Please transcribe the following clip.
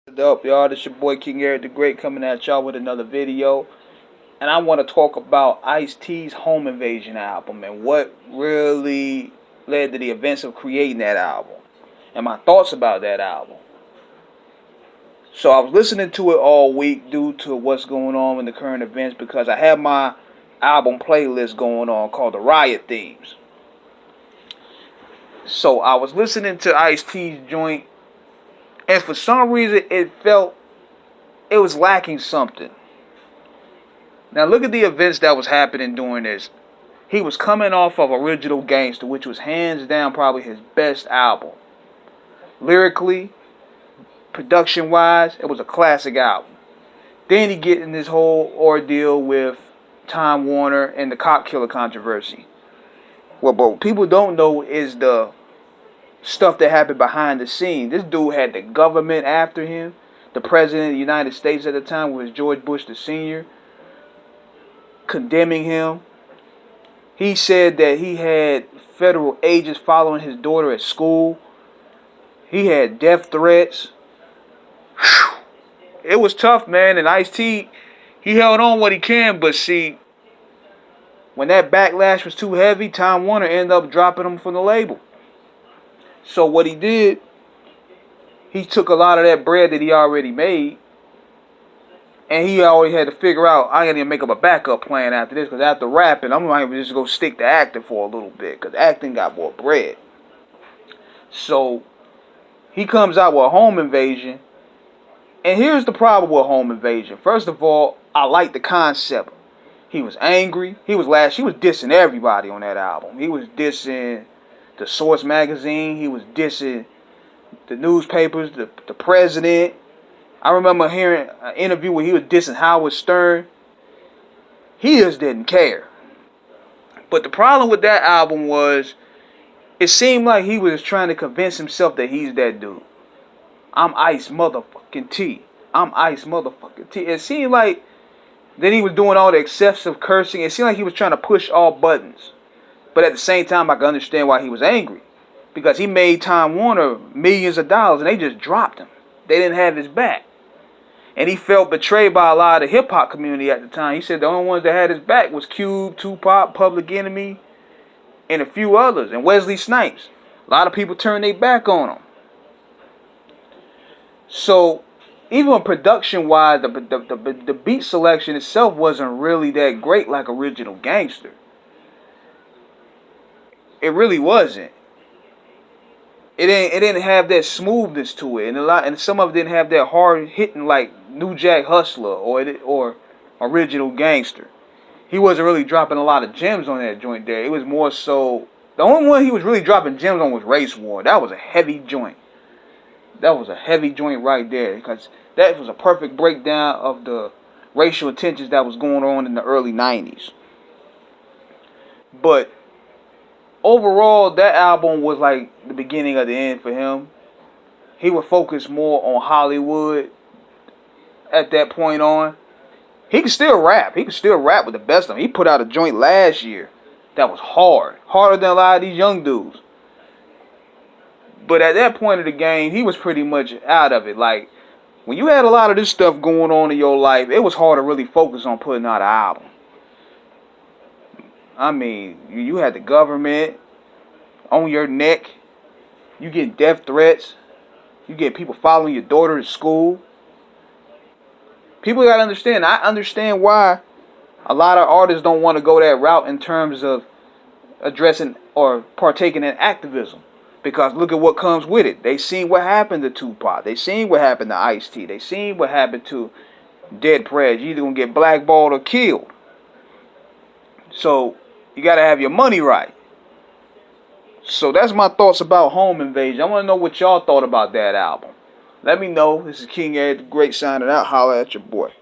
What up, y'all? This your boy King Eric the Great coming at y'all with another video. And I want to talk about Ice-T's Home Invasion album and what really led to the events of creating that album and my thoughts about that album. So I was listening to it all week due to what's going on in the current events because I have my album playlist going on called the Riot Themes. So I was listening to Ice-T's joint, and for some reason it was lacking something. Now look at the events that was happening during this. He was coming off of Original Gangster, which was hands down probably his best album. Lyrically, production wise, it was a classic album. Then he get in this whole ordeal with Time Warner and the cop killer controversy. What people don't know is the stuff that happened behind the scenes. This dude had the government after him. The president of the United States at the time was George Bush the Sr., condemning him. He said that he had federal agents following his daughter at school. He had death threats. It was tough, man. And Ice-T, he held on what he can, but see, when that backlash was too heavy, Time Warner ended up dropping him from the label. So what he did, he took a lot of that bread that he already made, and he always had to figure out, I gotta make up a backup plan after this, because after rapping, I'm going to just go stick to acting for a little bit, because acting got more bread. So he comes out with Home Invasion, and here's the problem with Home Invasion. First of all, I like the concept. He was angry. He was dissing everybody on that album. He was dissing the Source magazine. He was dissing the newspapers, the president. I remember hearing an interview where he was dissing Howard Stern. He just didn't care. But the problem with that album was, it seemed like he was trying to convince himself that he's that dude. I'm Ice motherfucking T. I'm Ice motherfucking T. It seemed like then he was doing all the excessive cursing. It seemed like he was trying to push all buttons. But at the same time, I can understand why he was angry. Because he made Time Warner millions of dollars and they just dropped him. They didn't have his back. And he felt betrayed by a lot of the hip-hop community at the time. He said the only ones that had his back was Cube, Tupac, Public Enemy, and a few others. And Wesley Snipes. A lot of people turned their back on him. So, even production-wise, the beat selection itself wasn't really that great like Original Gangster. It really wasn't. It didn't have that smoothness to it, and some of it didn't have that hard hitting like New Jack Hustler or Original Gangster. He wasn't really dropping a lot of gems on that joint there. It was more so, the only one he was really dropping gems on was Race War. That was a heavy joint. That was a heavy joint right there, because that was a perfect breakdown of the racial tensions that was going on in the early 90s. But overall, that album was like the beginning of the end for him. He would focus more on Hollywood at that point on. He could still rap. He could still rap with the best of them. He put out a joint last year that was hard. Harder than a lot of these young dudes. But at that point of the game, he was pretty much out of it. Like, when you had a lot of this stuff going on in your life, it was hard to really focus on putting out an album. I mean, you had the government on your neck. You get death threats. You get people following your daughter to school. People got to understand. I understand why a lot of artists don't want to go that route in terms of addressing or partaking in activism. Because look at what comes with it. They seen what happened to Tupac. They seen what happened to Ice-T. They seen what happened to Dead Prez. You either going to get blackballed or killed. So, you got to have your money right. So, that's my thoughts about Home Invasion. I want to know what y'all thought about that album. Let me know. This is King Eric the Great signing out. Holla at your boy.